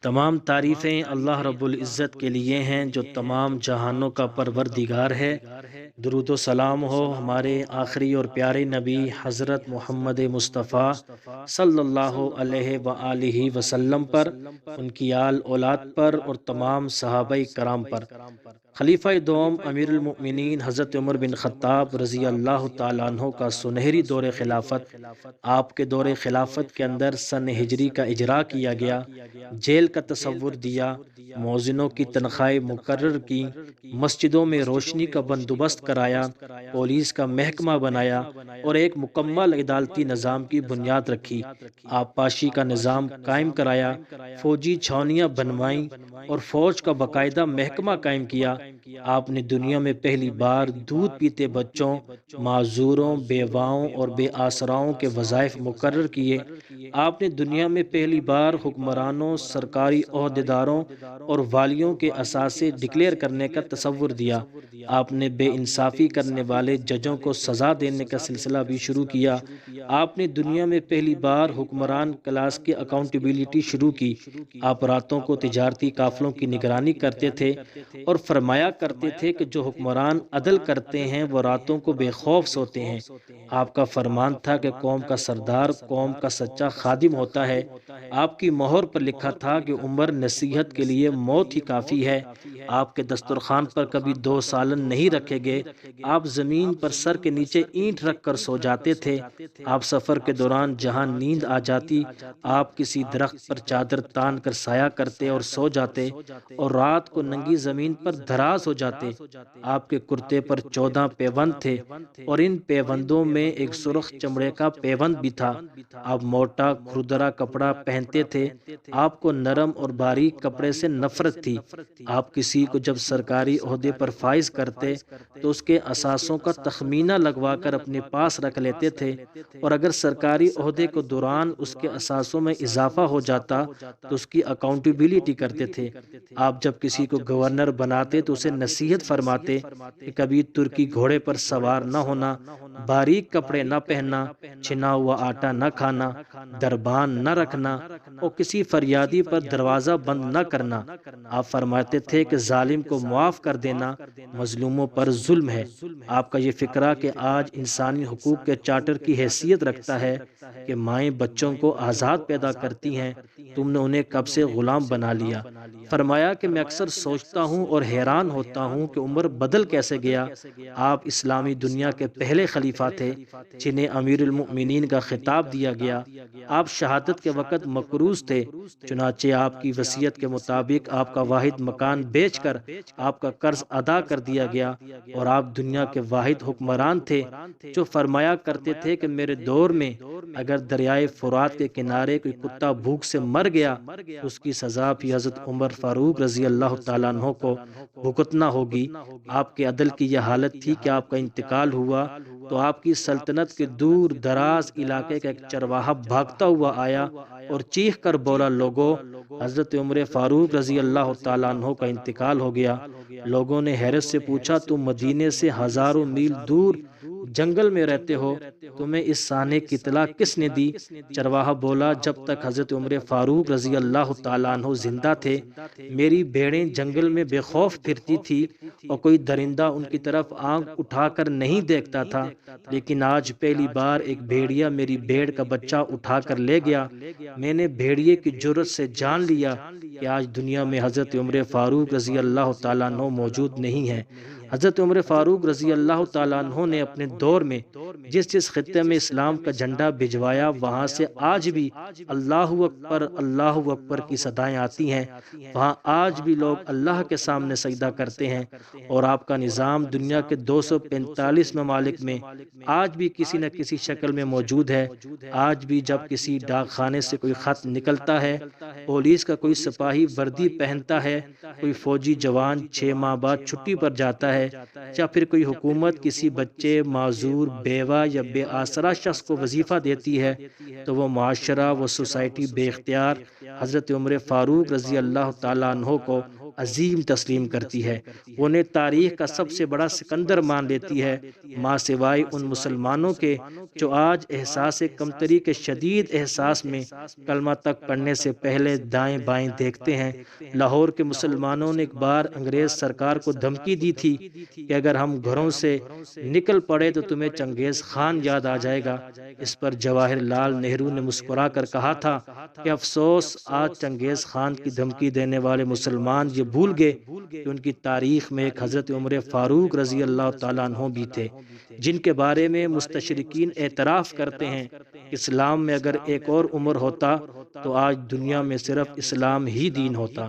تمام تعریفیں اللہ رب العزت کے لیے ہیں جو تمام جہانوں کا پروردگار ہے۔ درود و سلام ہو ہمارے آخری اور پیارے نبی حضرت محمد مصطفیٰ صلی اللہ علیہ وآلہ وسلم پر، ان کی آل اولاد پر اور تمام صحابہ کرام پر۔ خلیفہ دوم امیر المؤمنین حضرت عمر بن خطاب رضی اللہ تعالیٰ عنہ کا سنہری دور خلافت، آپ کے دور خلافت کے اندر سن ہجری کا اجرا کیا گیا، جیل کا تصور دیا، مؤذنوں کی تنخواہیں مقرر کی، مسجدوں میں روشنی کا بندوبست کرایا، پولیس کا محکمہ بنایا اور ایک مکمل عدالتی نظام کی بنیاد رکھی، آبپاشی کا نظام قائم کرایا، فوجی چھاونیاں بنوائیں اور فوج کا باقاعدہ محکمہ قائم کیا۔ آپ نے دنیا میں پہلی بار دودھ پیتے بچوں، معذوروں، بیواؤں اور بے آسراؤں کے وظائف مقرر کیے۔ آپ نے دنیا میں پہلی بار حکمرانوں، سرکاری عہدیداروں اور والیوں کے اثاثے ڈکلیئر کرنے کا تصور دیا۔ آپ نے بے انصافی کرنے والے ججوں کو سزا دینے کا سلسلہ بھی شروع کیا۔ آپ نے دنیا میں پہلی بار حکمران کلاس کی اکاؤنٹیبلٹی شروع کی۔ آپ راتوں کو تجارتی قافلوں کی نگرانی کرتے تھے اور فرمایا کرتے تھے کہ جو حکمران عدل کرتے ہیں وہ راتوں کو بے خوف سوتے ہیں۔ آپ کا فرمان تھا کہ قوم کا سردار قوم کا سچا خادم ہوتا ہے۔ آپ کی مہر پر لکھا تھا کہ عمر نصیحت کے لیے موت ہی کافی ہے۔ آپ کے دسترخوان پر کبھی 2 سالن نہیں رکھے گئے۔ آپ زمین پر سر کے نیچے اینٹ رکھ کر سو جاتے تھے۔ آپ سفر کے دوران جہاں نیند آ جاتی، آپ کسی درخت پر چادر تان کر سایہ کرتے اور سو جاتے اور رات کو ننگی زمین پر دراز ہو جاتے۔ آپ کے کرتے پر 14 پیوند تھے اور ان پیوندوں میں ایک سرخ چمڑے کا پیوند بھی تھا۔ آپ موٹا کھردرا کپڑا پہنتے تھے۔ آپ کو نرم اور باریک کپڑے سے نفرت تھی۔ آپ کسی کو جب سرکاری عہدے پر فائز کرتے تو اس کے اثاثوں کا تخمینہ لگوا کر اپنے پاس رکھ لیتے تھے، اور اگر سرکاری عہدے کے دوران اس کے اثاثوں میں اضافہ ہو جاتا تو اس کی اکاؤنٹیبلٹی کرتے تھے۔ آپ جب کسی کو گورنر بناتے تو اسے نصیحت فرماتے کہ کبھی ترکی گھوڑے پر سوار نہ ہونا، باریک کپڑے نہ پہننا، چھنا ہوا آٹا نہ کھانا، دربان نہ رکھنا اور کسی فریادی پر دروازہ بند نہ کرنا۔ آپ فرماتے تھے کہ ظالم کو معاف کر دینا مظلوموں پر ظلم ہے۔ آپ کا یہ فکرہ کہ آج انسانی حقوق کے چارٹر کی حیثیت رکھتا ہے کہ مائیں بچوں کو آزاد پیدا کرتی ہیں، تم نے انہیں کب سے غلام بنا لیا۔ فرمایا کہ میں اکثر سوچتا ہوں اور حیران ہوتا ہوں کہ عمر بدل کیسے گیا۔ آپ اسلامی دنیا کے پہلے خلیفہ تھے جنہیں امیر المؤمنین کا خطاب دیا گیا۔ آپ شہادت کے وقت مقروض تھے، چنانچہ آپ کی وصیت کے مطابق آپ کا واحد مکان بیچ کر آپ کا قرض ادا کر دیا گیا، اور آپ دنیا کے واحد حکمران تھے جو فرمایا کرتے تھے کہ میرے دور میں اگر دریائے فرات کے کنارے کوئی کتا بھوک سے مر گیا تو اس کی سزا بھی حضرت عمر فاروق رضی اللہ تعالیٰ عنہ کو بھگتنا ہوگی۔ آپ کے عدل کی یہ حالت تھی کہ آپ کا انتقال ہوا تو آپ کی سلطنت کے دور دراز علاقے کا ایک چرواہا بھاگتا ہوا آیا اور چیخ کر بولا، لوگو، حضرت عمر فاروق رضی اللہ تعالیٰ عنہ کا انتقال ہو گیا۔ لوگوں نے حیرت سے پوچھا، تم مدینے سے ہزاروں میل دور جنگل میں رہتے ہو، تمہیں اس سانے کی اطلاع کس نے دی؟ چرواہا بولا، جب تک حضرت عمر فاروق رضی اللہ تعالیٰ عنہ زندہ تھے میری بھیڑیں جنگل میں بے خوف پھرتی تھی اور کوئی درندہ ان کی طرف آنکھ اٹھا کر نہیں دیکھتا تھا، لیکن آج پہلی بار ایک بھیڑیا میری بھیڑ کا بچہ اٹھا کر لے گیا۔ میں نے بھیڑیے کی جرأت سے جان لیا کہ آج دنیا میں حضرت عمر فاروق رضی اللہ تعالیٰ عنہ موجود نہیں ہے۔ حضرت عمر فاروق رضی اللہ تعالیٰ عنہ نے اپنے دور میں جس خطے میں اسلام کا جھنڈا بھجوایا، وہاں سے آج بھی اللہ اکبر کی صدائیں آتی ہیں، وہاں آج بھی لوگ اللہ کے سامنے سجدہ کرتے ہیں، اور آپ کا نظام دنیا کے 245 ممالک میں آج بھی کسی نہ کسی شکل میں موجود ہے۔ آج بھی جب کسی ڈاک خانے سے کوئی خط نکلتا ہے، پولیس کا کوئی سپاہی وردی پہنتا ہے، کوئی فوجی جوان 6 ماہ بعد چھٹی پر جاتا ہے، یا پھر کوئی حکومت کسی بچے، معذور، بیوہ یا بے آسرا شخص کو وظیفہ دیتی ہے، تو وہ معاشرہ، وہ سوسائٹی بے اختیار حضرت عمر فاروق رضی اللہ تعالیٰ عنہ کو عظیم تسلیم کرتی ہے، وہ انہیں تاریخ کا سب سے بڑا سکندر مان لیتی ہے، ماں سوائے ان مسلمانوں کے جو آج احساس کمتری کے شدید احساس میں کلمہ تک پڑھنے سے پہلے دائیں بائیں دیکھتے ہیں۔ لاہور کے مسلمانوں نے ایک بار انگریز سرکار کو دھمکی دی تھی کہ اگر ہم گھروں سے نکل پڑے تو تمہیں چنگیز خان یاد آ جائے گا۔ اس پر جواہر لال نہرو نے مسکرا کر کہا تھا کہ افسوس، آج چنگیز خان کی دھمکی دینے والے مسلمان یہ بھول گئے کہ ان کی تاریخ میں ایک حضرت عمر فاروق رضی اللہ تعالیٰ عنہ بھی تھے، جن کے بارے میں مستشرقین اعتراف کرتے ہیں کہ اسلام میں اگر ایک اور عمر ہوتا تو آج دنیا میں صرف اسلام ہی دین ہوتا۔